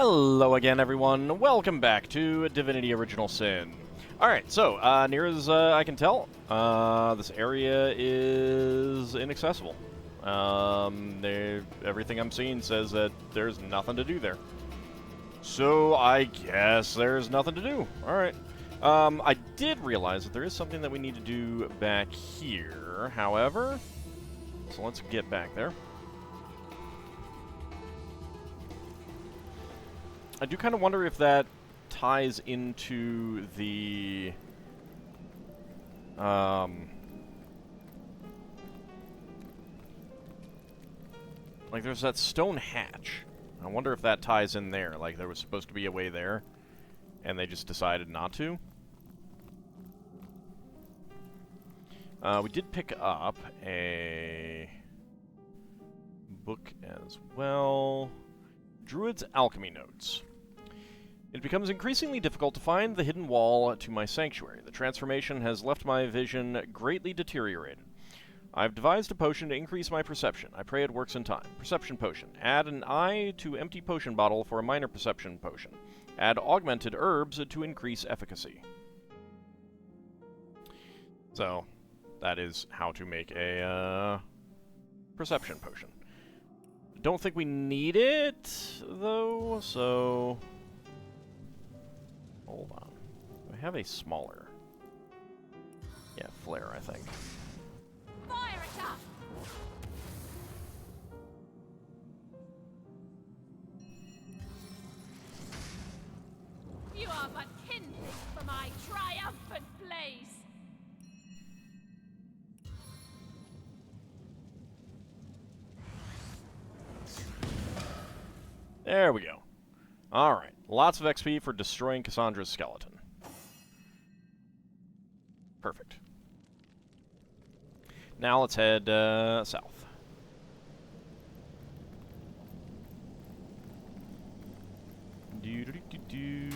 Hello again, everyone. Welcome back to Divinity Original Sin. Alright, so, near as I can tell, this area is inaccessible. Everything I'm seeing says that there's nothing to do there. So, I guess there's nothing to do. Alright. I did realize that there is something that we need to do back here, however, so let's get back there. I do kind of wonder if that ties into the like there's that stone hatch. I wonder if that ties in there, like there was supposed to be a way there and they just decided not to. We did pick up a book as well. Druid's Alchemy Notes. It becomes increasingly difficult to find the hidden wall to my sanctuary. The transformation has left my vision greatly deteriorated. I've devised a potion to increase my perception. I pray it works in time. Perception potion. Add an eye to empty potion bottle for a minor perception potion. Add augmented herbs to increase efficacy. So, that is how to make a perception potion. Don't think we need it, though, so... Hold on. Do I have a smaller? Yeah, flare, I think. Fire it up! You are but kindling for my triumphant blaze! There we go. Alright. Lots of XP for destroying Cassandra's skeleton. Perfect. Now let's head south.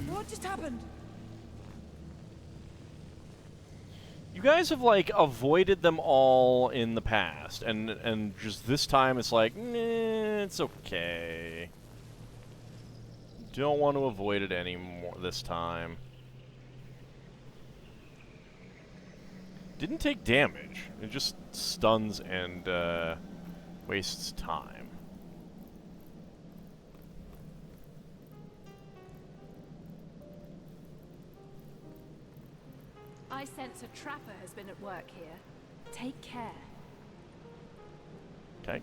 What just happened? You guys have, like, avoided them all in the past, and just this time it's like, nah, it's okay. Don't want to avoid it anymore this time. Didn't take damage. It just stuns and wastes time. I sense a trapper has been at work here. Take care. Okay.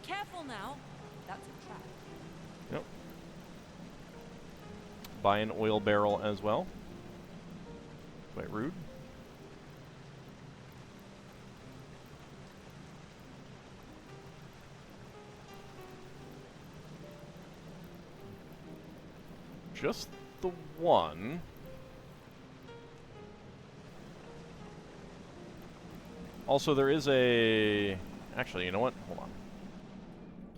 Careful now. That's a trap. Yep. Buy an oil barrel as well. Quite rude. Just the one. Also, there is a... Actually, you know what? Hold on.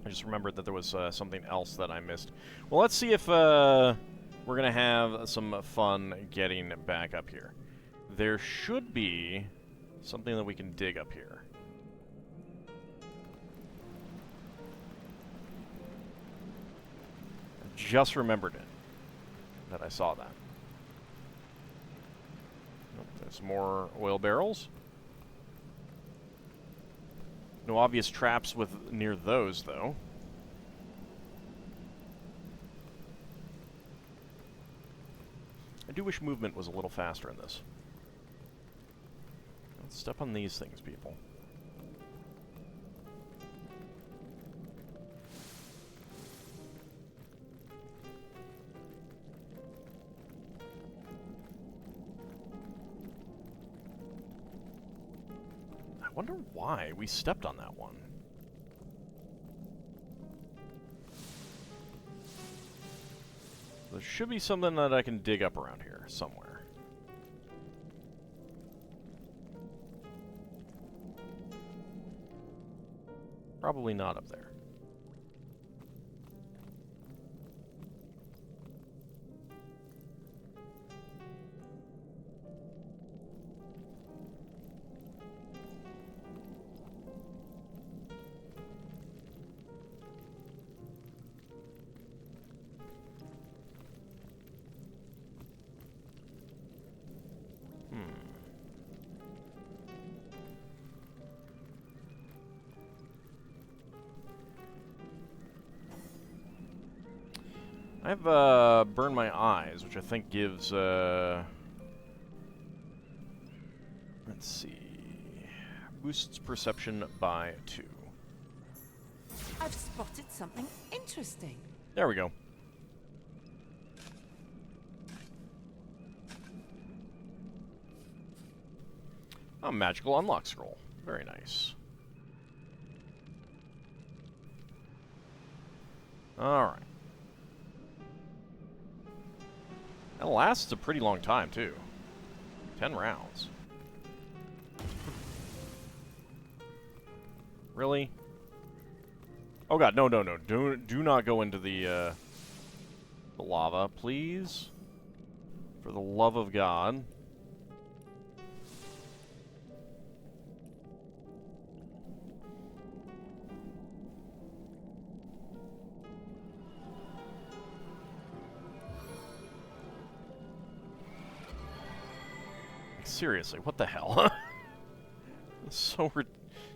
I just remembered that there was something else that I missed. Well, let's see if we're going to have some fun getting back up here. There should be something that we can dig up here. I just remembered it. That I saw that. Oh, there's more oil barrels. No obvious traps near those, though. I do wish movement was a little faster in this. Let's step on these things, people. I wonder why we stepped on that one. There should be something that I can dig up around here somewhere. Probably not up there. I've burned my eyes, which I think gives, let's see, boosts perception by 2. I've spotted something interesting. There we go. A magical unlock scroll. Very nice. Alright. That lasts a pretty long time, too. 10 rounds. Really? Oh god, no, no, no. Do not go into the lava, please. For the love of God. Seriously, what the hell? So we're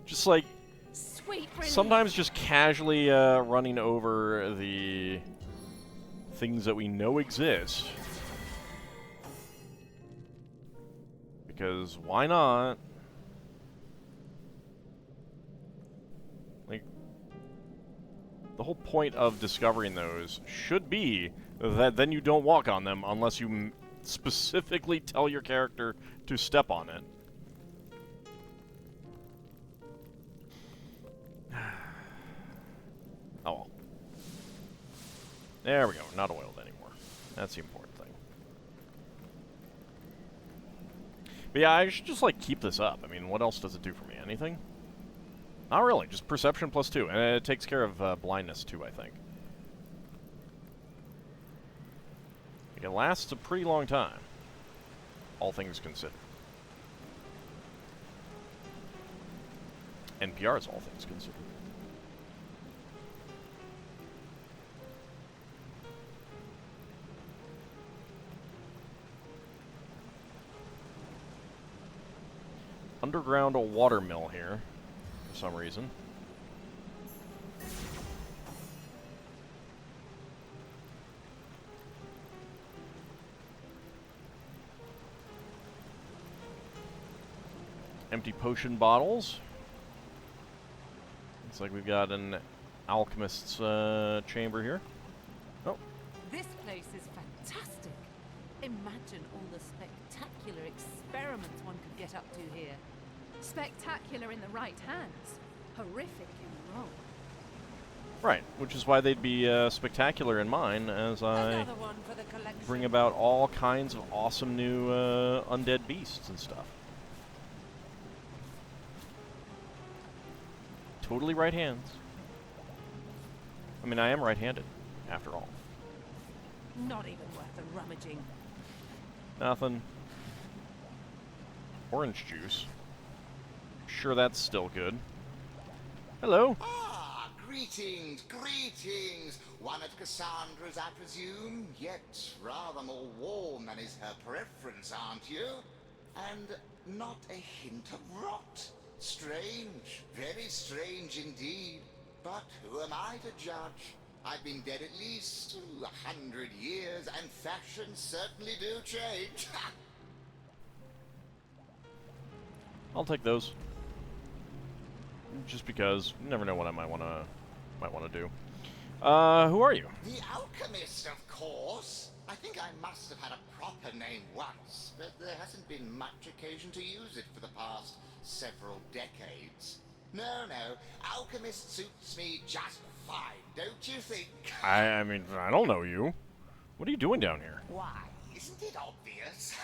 just like Sweet relief. sometimes just casually running over the things that we know exist. Because why not? Like, the whole point of discovering those should be that then you don't walk on them unless you specifically tell your character to step on it. Oh well. There we go. Not oiled anymore. That's the important thing. But yeah, I should just, like, keep this up. I mean, what else does it do for me? Anything? Not really. Just perception plus 2. And it takes care of blindness, too, I think. It lasts a pretty long time. All things considered. NPR is all things considered. Underground water mill here, for some reason. Empty potion bottles. Looks like we've got an alchemist's chamber here. Oh. This place is fantastic. Imagine all the spectacular experiments one could get up to here. Spectacular in the right hands, horrific in the wrong. Right, which is why they'd be spectacular in mine, as I Another one for the collection. bring about all kinds of awesome new undead beasts and stuff. Totally right hands. I mean, I am right-handed, after all. Not even worth the rummaging. Nothing. Orange juice. Sure, that's still good. Hello. Ah, greetings, greetings! One of Cassandra's, I presume, yet rather more warm than is her preference, aren't you? And not a hint of rot. Strange, very strange indeed. But who am I to judge? I've been dead at least 100 years, and fashions certainly do change. I'll take those. Just because, you never know what I might wanna do. Who are you? The alchemist, of course. I think I must have had a proper name once, but there hasn't been much occasion to use it for the past several decades. No, alchemist suits me just fine, don't you think? I mean, I don't know you. What are you doing down here? Why, isn't it obvious?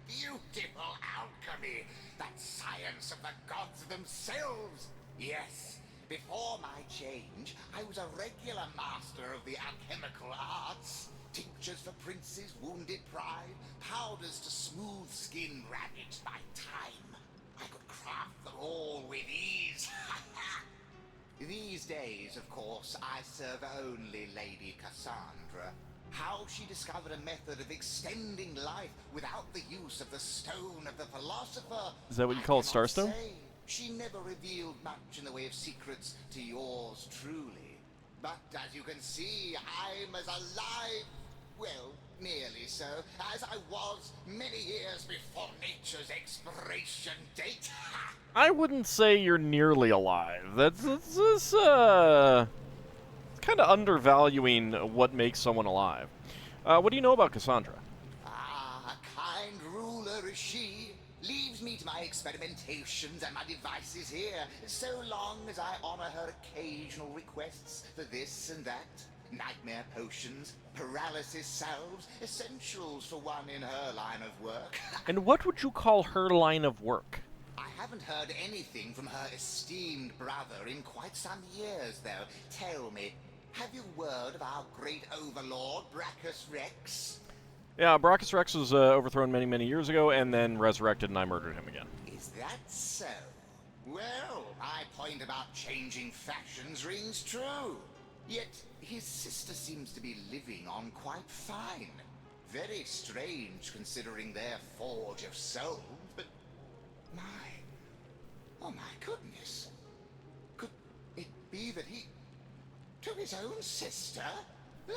Beautiful alchemy, that science of the gods themselves. Yes, before my change, I was a regular master of the alchemical arts. Tinctures for princes' wounded pride, powders to smooth skin ravaged by time. I could craft them all with ease. These days, of course, I serve only Lady Cassandra. How she discovered a method of extending life without the use of the stone of the philosopher. Is that what you I call it, cannot Starstone? say. She never revealed much in the way of secrets to yours truly. But as you can see, I'm as alive, well, nearly so, as I was many years before nature's expiration date. I wouldn't say you're nearly alive. That's kind of undervaluing what makes someone alive. What do you know about Cassandra? Ah, a kind ruler is she. Leaves me to my experimentations and my devices here, so long as I honor her occasional requests for this and that. Nightmare potions, paralysis salves, essentials for one in her line of work. And what would you call her line of work? I haven't heard anything from her esteemed brother in quite some years, though. Tell me, have you word of our great overlord, Brachus Rex? Yeah, Brachus Rex was overthrown many, many years ago, and then resurrected, and I murdered him again. Is that so? Well, my point about changing fashions rings true. Yet, his sister seems to be living on quite fine. Very strange, considering their forge of souls, but... Oh my goodness. Could it be that he... to his own sister? No.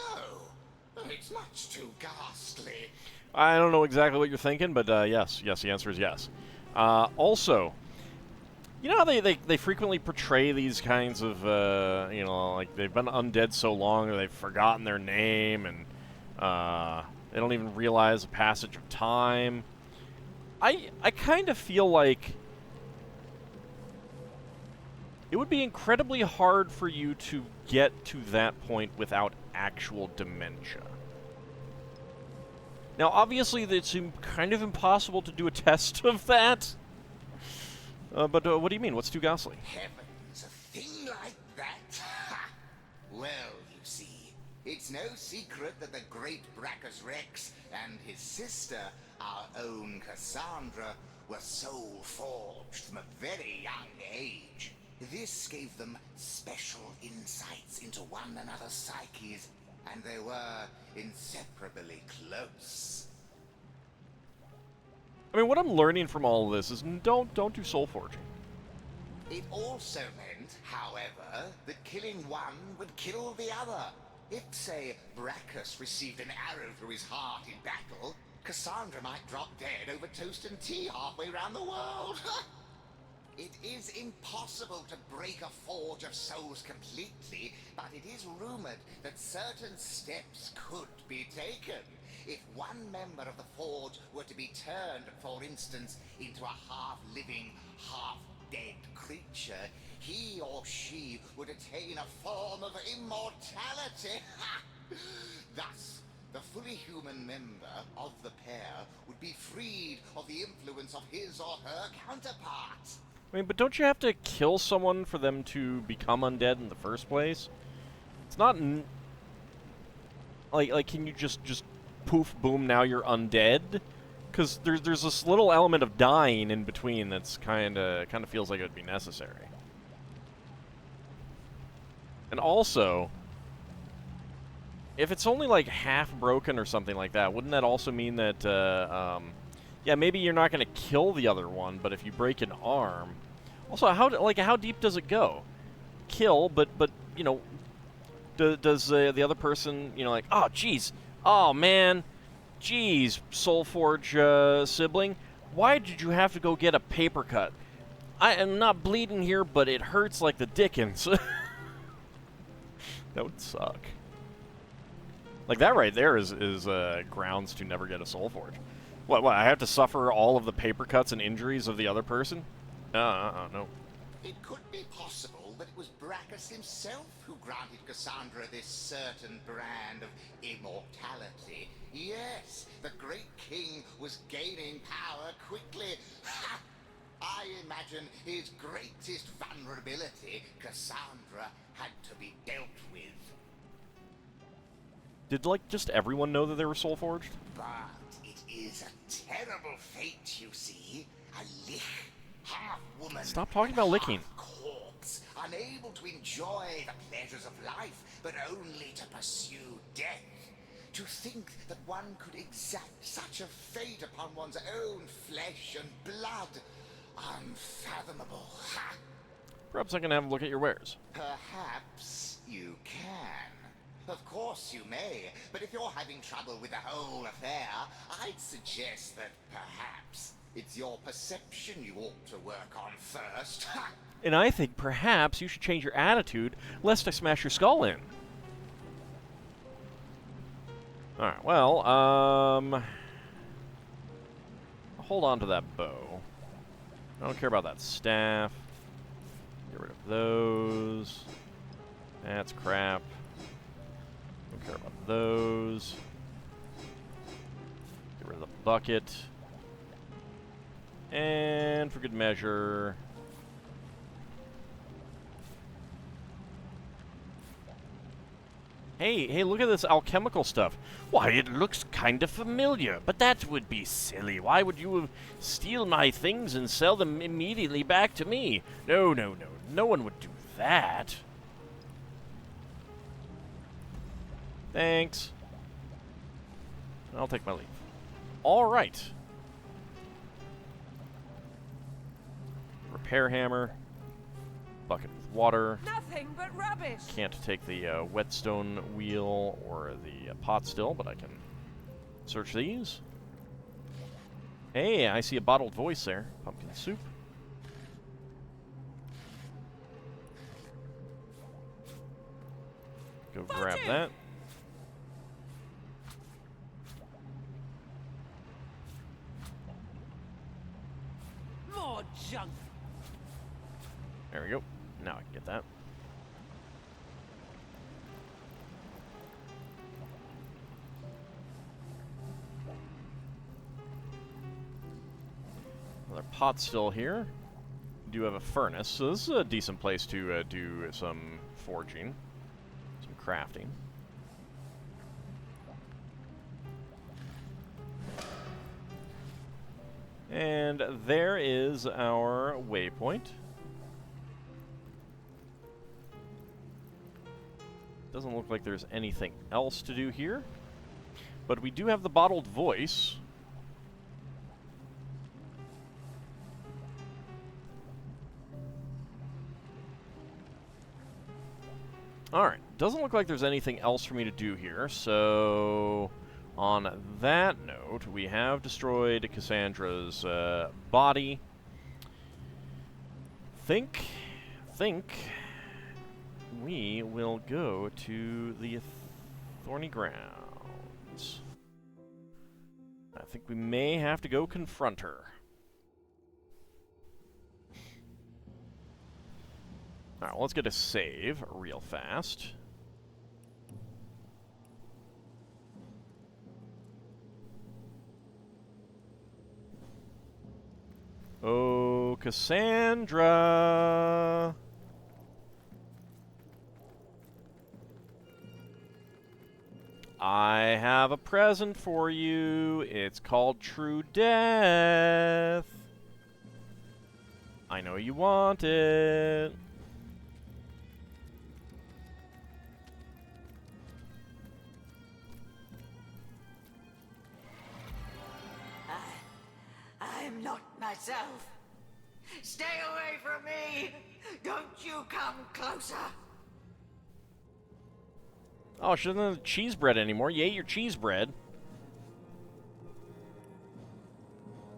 It's much too ghastly. I don't know exactly what you're thinking, but yes, the answer is yes. Also, you know how they frequently portray these kinds of, like they've been undead so long or they've forgotten their name and they don't even realize the passage of time. I kind of feel like it would be incredibly hard for you to get to that point without actual dementia. Now, obviously, it's kind of impossible to do a test of that. But what do you mean? What's too ghastly? Heavens, a thing like that? Well, you see, it's no secret that the great Brachus Rex and his sister, our own Cassandra, were soul forged from a very young age. This gave them special insights into one another's psyches, and they were inseparably close. I mean, what I'm learning from all of this is don't do soul forging. It also meant, however, that killing one would kill the other. If, say, Brachus received an arrow through his heart in battle, Cassandra might drop dead over toast and tea halfway around the world. It is impossible to break a forge of souls completely, but it is rumored that certain steps could be taken. If one member of the forge were to be turned, for instance, into a half-living, half-dead creature, he or she would attain a form of immortality. Thus, the fully human member of the pair would be freed of the influence of his or her counterpart. I mean, but don't you have to kill someone for them to become undead in the first place? It's not like can you just poof boom now you're undead? Because there's this little element of dying in between that's kind of feels like it would be necessary. And also, if it's only like half broken or something like that, wouldn't that also mean that yeah, maybe you're not going to kill the other one, but if you break an arm... Also, how deep does it go? Kill, but you know, does the other person, you know, like, oh, jeez, oh, man, jeez, Soulforge sibling, why did you have to go get a paper cut? I am not bleeding here, but it hurts like the dickens. That would suck. Like, that right there is grounds to never get a Soulforge. What, I have to suffer all of the paper cuts and injuries of the other person? No. It could be possible that it was Brachus himself who granted Cassandra this certain brand of immortality. Yes, the great king was gaining power quickly. I imagine his greatest vulnerability, Cassandra, had to be dealt with. Did, like, just everyone know that they were soul-forged? But it is a terrible fate, you see. A lich, half woman. Stop talking about licking. Half corpse, unable to enjoy the pleasures of life, but only to pursue death. To think that one could exact such a fate upon one's own flesh and blood. Unfathomable. Ha! Perhaps I can have a look at your wares. Perhaps you can. Of course you may, but if you're having trouble with the whole affair, I'd suggest that perhaps it's your perception you ought to work on first. And I think perhaps you should change your attitude, lest I smash your skull in. Alright, well, hold on to that bow. I don't care about that staff. Get rid of those. That's crap. Don't care about those. Get rid of the bucket. And for good measure... Hey, look at this alchemical stuff. Why, it looks kind of familiar, but that would be silly. Why would you steal my things and sell them immediately back to me? No, no one would do that. Thanks. I'll take my leave. All right. Repair hammer. Bucket with water. Nothing but rubbish. Can't take the whetstone wheel or the pot still, but I can search these. Hey, I see a bottled voice there. Pumpkin soup. Go grab that. More junk. There we go. Now I can get that. Another pot still here. We do have a furnace, so this is a decent place to do some forging, some crafting. And there is our waypoint. Doesn't look like there's anything else to do here. But we do have the bottled voice. Alright, doesn't look like there's anything else for me to do here, so on that note, we have destroyed Cassandra's body. Think we will go to the Thorny Grounds. I think we may have to go confront her. Alright, well, let's get a save real fast. Oh, Cassandra! I have a present for you. It's called True Death. I know you want it. I'm not myself. Stay away from me. Don't you come closer. Oh, she doesn't have cheese bread anymore. You ate your cheese bread.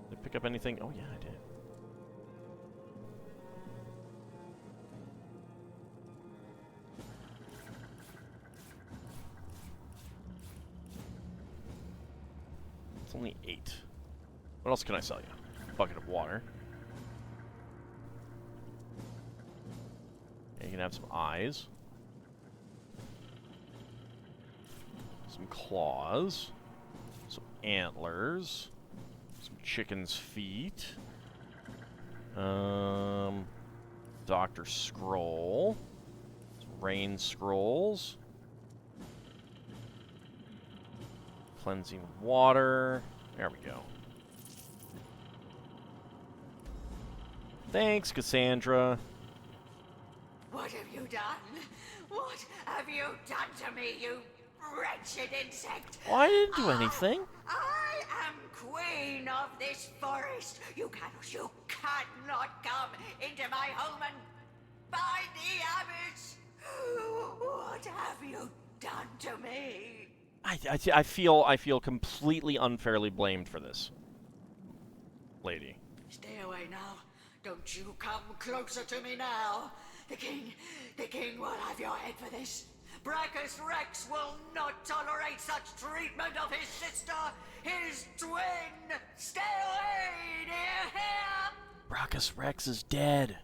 Did I pick up anything? Oh, yeah, I did. It's only 8. What else can I sell you? Bucket of water. And you can have some eyes. Some claws, some antlers, some chicken's feet, Dr. Scroll, some rain scrolls, cleansing water. There we go. Thanks, Cassandra. What have you done? What have you done to me, you wretched insect? Oh, I didn't do anything. I am queen of this forest. You cannot come into my home and By the abyss! What have you done to me? I feel completely unfairly blamed for this, lady. Stay away now. Don't you come closer to me now. The king will have your head for this. Brachus Rex will not tolerate such treatment of his sister, his twin. Stay away, do you hear? Brachus Rex is dead.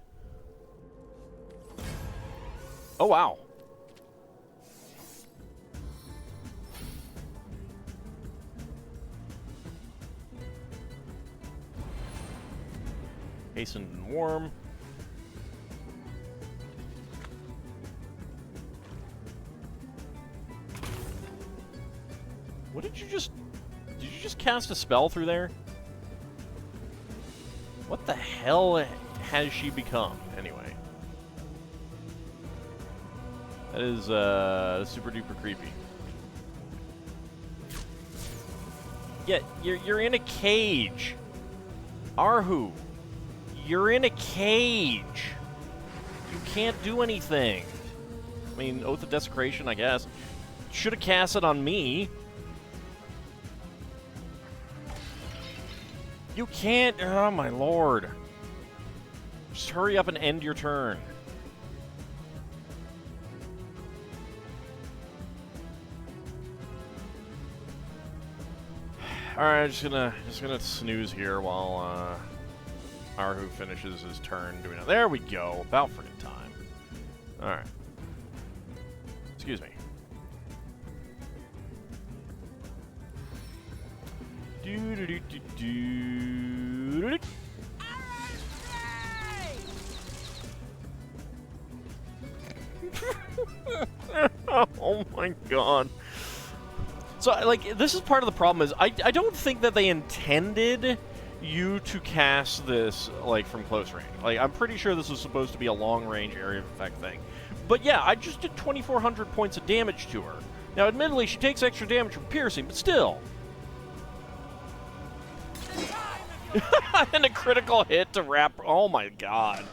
Oh, wow. Hastened and warm. What did you just... Did you just cast a spell through there? What the hell has she become, anyway? That is, super duper creepy. Yeah, you're in a cage. Arhu, you're in a cage. You can't do anything. I mean, Oath of Desecration, I guess. Should have cast it on me. You can't... Oh, my lord. Just hurry up and end your turn. Alright, just gonna snooze here while, Arhu finishes his turn doing it. There we go. About friggin' time. Alright. Excuse me. Oh my god. So, like, this is part of the problem is I don't think that they intended you to cast this, like, from close range. Like, I'm pretty sure this was supposed to be a long-range area of effect thing. But yeah, I just did 2,400 points of damage to her. Now, admittedly, she takes extra damage from piercing, but still. And a critical hit to wrap... Oh my god.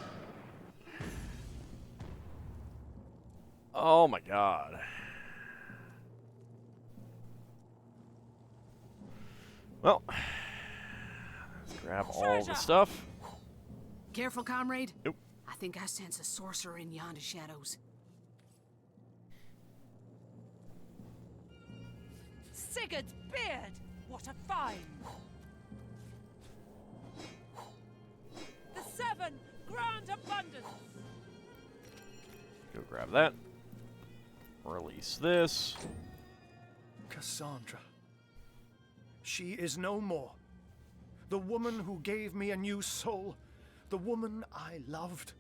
Oh my god. Well, let's grab all the stuff. Careful, comrade. Nope. I think I sense a sorcerer in yonder shadows. Sigurd's beard! What a find! The seven grand abundance! Go grab that. Release this. Cassandra. She is no more. The woman who gave me a new soul. The woman I loved.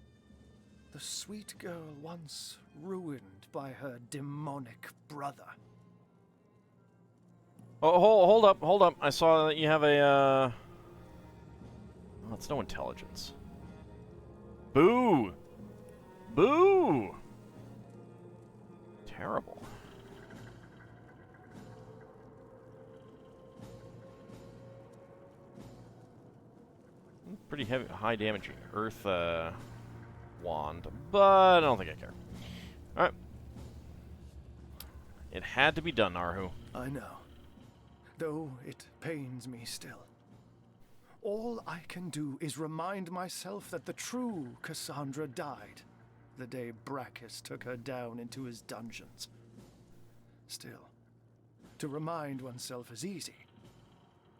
The sweet girl once ruined by her demonic brother. Oh, hold up. I saw that you have a, Oh, it's no intelligence. Boo! Boo! Terrible. Pretty heavy, high damaging earth wand, but I don't think I care. Alright. It had to be done, Arhu. I know. Though it pains me still. All I can do is remind myself that the true Cassandra died the day Brachus took her down into his dungeons. Still, to remind oneself is easy.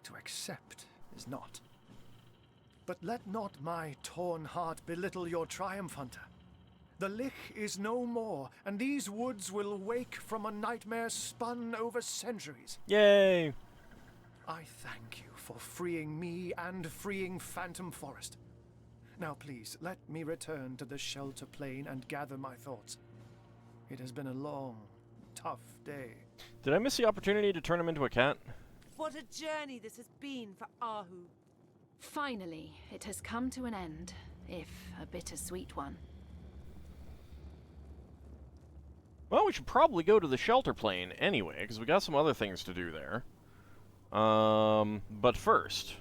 To accept is not. But let not my torn heart belittle your triumph, Hunter. The Lich is no more, and these woods will wake from a nightmare spun over centuries. Yay! I thank you for freeing me and freeing Phantom Forest. Now please, let me return to the shelter plane and gather my thoughts. It has been a long, tough day. Did I miss the opportunity to turn him into a cat? What a journey this has been for Arhu. Finally, it has come to an end, if a bittersweet one. Well, we should probably go to the shelter plane anyway, because we got some other things to do there. But first,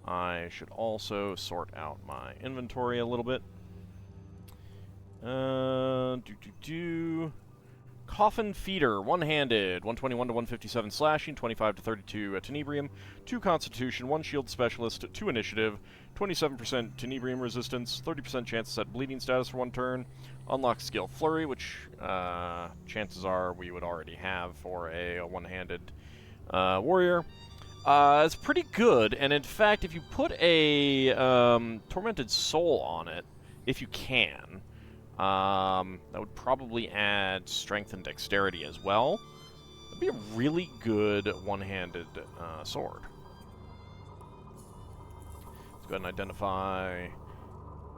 I should also sort out my inventory a little bit. Coffin Feeder, one-handed, 121 to 157 slashing, 25 to 32 tenebrium, 2 constitution, 1 shield specialist, 2 initiative, 27% tenebrium resistance, 30% chance to set bleeding status for 1 turn, unlock skill flurry, which chances are we would already have for a one-handed warrior. It's pretty good, and in fact, if you put a tormented soul on it, if you can, that would probably add strength and dexterity as well. That'd be a really good one-handed sword. Let's go ahead and identify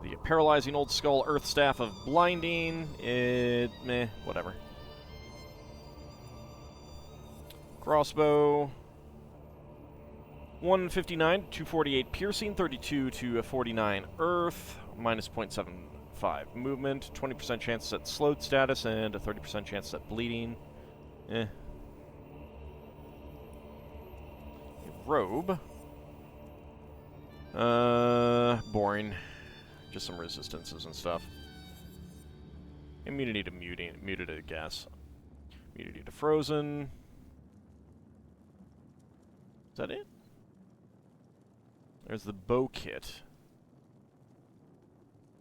the paralyzing old skull, earth staff of blinding. Whatever. Crossbow. 159 to 248 piercing, 32 to 49 earth, minus 0.75 movement, 20% chance to set slowed status, and a 30% chance to set bleeding. Robe. Boring. Just some resistances and stuff. Immunity to muted, I guess. Immunity to frozen. Is that it? There's the bow kit.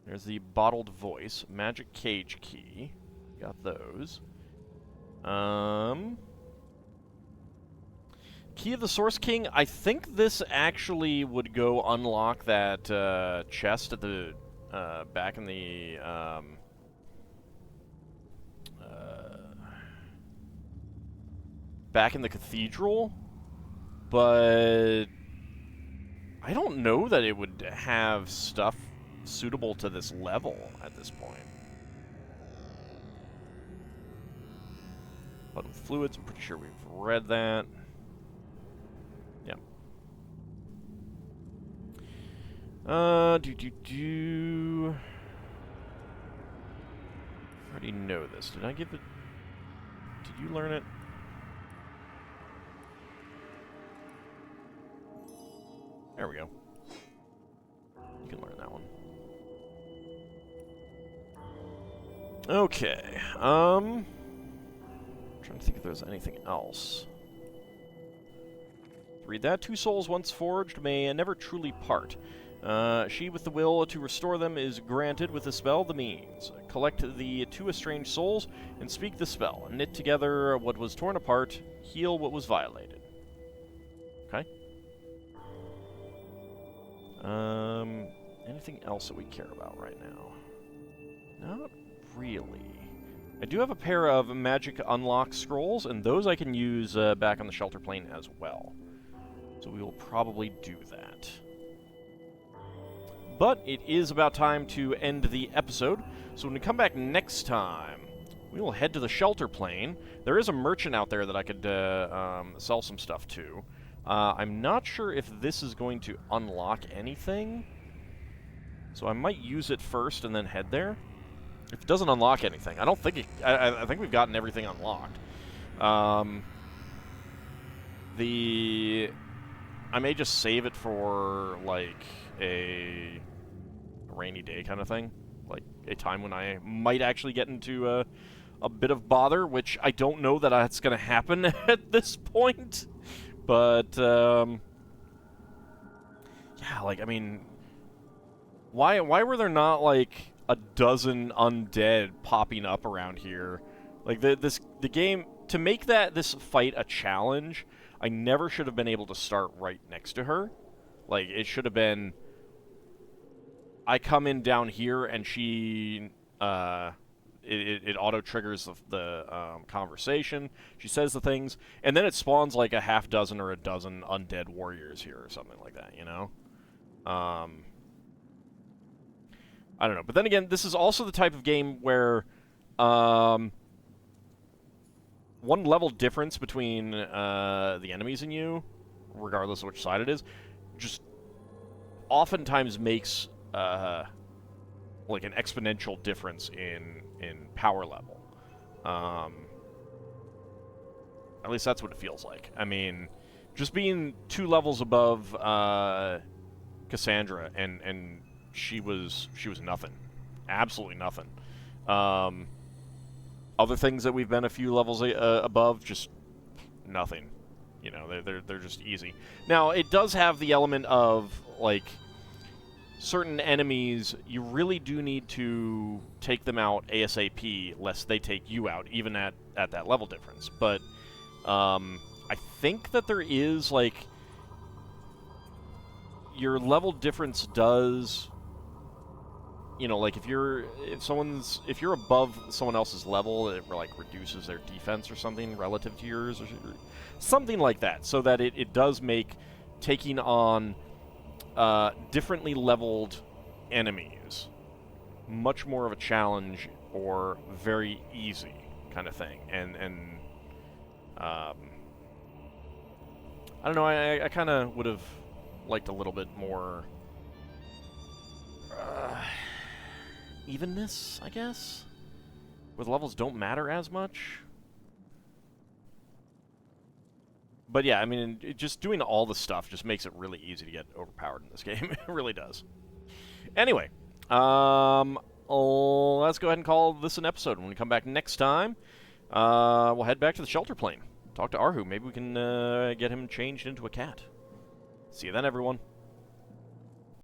There's the bottled voice, magic cage key. Got those. Key of the Source King. I think this actually would go unlock that chest at the back in the cathedral, but I don't know that it would have stuff suitable to this level at this point. But with fluids, I'm pretty sure we've read that. Yep. I already know this. Did I give it? Did you learn it? There we go. You can learn that one. Okay. Trying to think if there's anything else. Read that. 2 souls once forged may never truly part. She with the will to restore them is granted with the spell the means. Collect the 2 estranged souls and speak the spell. Knit together what was torn apart. Heal what was violated. Okay. Anything else that we care about right now? Not really. I do have a pair of magic unlock scrolls, and those I can use back on the shelter plane as well. So we will probably do that. But it is about time to end the episode, so when we come back next time, we will head to the shelter plane. There is a merchant out there that I could sell some stuff to. I'm not sure if this is going to unlock anything, so I might use it first and then head there. If it doesn't unlock anything, I don't think it... I think we've gotten everything unlocked. I may just save it for, like, a rainy day kind of thing. Like, a time when I might actually get into a bit of bother, which I don't know that that's going to happen at this point. But, yeah, like, I mean, why were there not, like, a dozen undead popping up around here? Like, the game, to make this fight a challenge, I never should have been able to start right next to her. Like, it should have been, I come in down here and she, it auto-triggers the conversation. She says the things, and then it spawns like a half dozen or a dozen undead warriors here or something like that, you know? I don't know. But then again, this is also the type of game where one level difference between the enemies and you, regardless of which side it is, just oftentimes makes like an exponential difference in power level. At least that's what it feels like. I mean, just being 2 levels above Cassandra, and she was nothing, absolutely nothing. Other things that we've been a few levels above, just nothing. You know, they're just easy. Now, it does have the element of, like, certain enemies, you really do need to take them out ASAP, lest they take you out, even at that level difference. But I think that there is, like, your level difference does, you know, like if you're above someone else's level, it like reduces their defense or something relative to yours, or something like that, so that it does make taking on differently leveled enemies much more of a challenge or very easy kind of thing. And I don't know, I kind of would have liked a little bit more evenness, I guess, where the levels don't matter as much. But yeah, I mean, just doing all the stuff just makes it really easy to get overpowered in this game. It really does. Anyway, let's go ahead and call this an episode. When we come back next time, we'll head back to the shelter plane. Talk to Arhu. Maybe we can get him changed into a cat. See you then, everyone.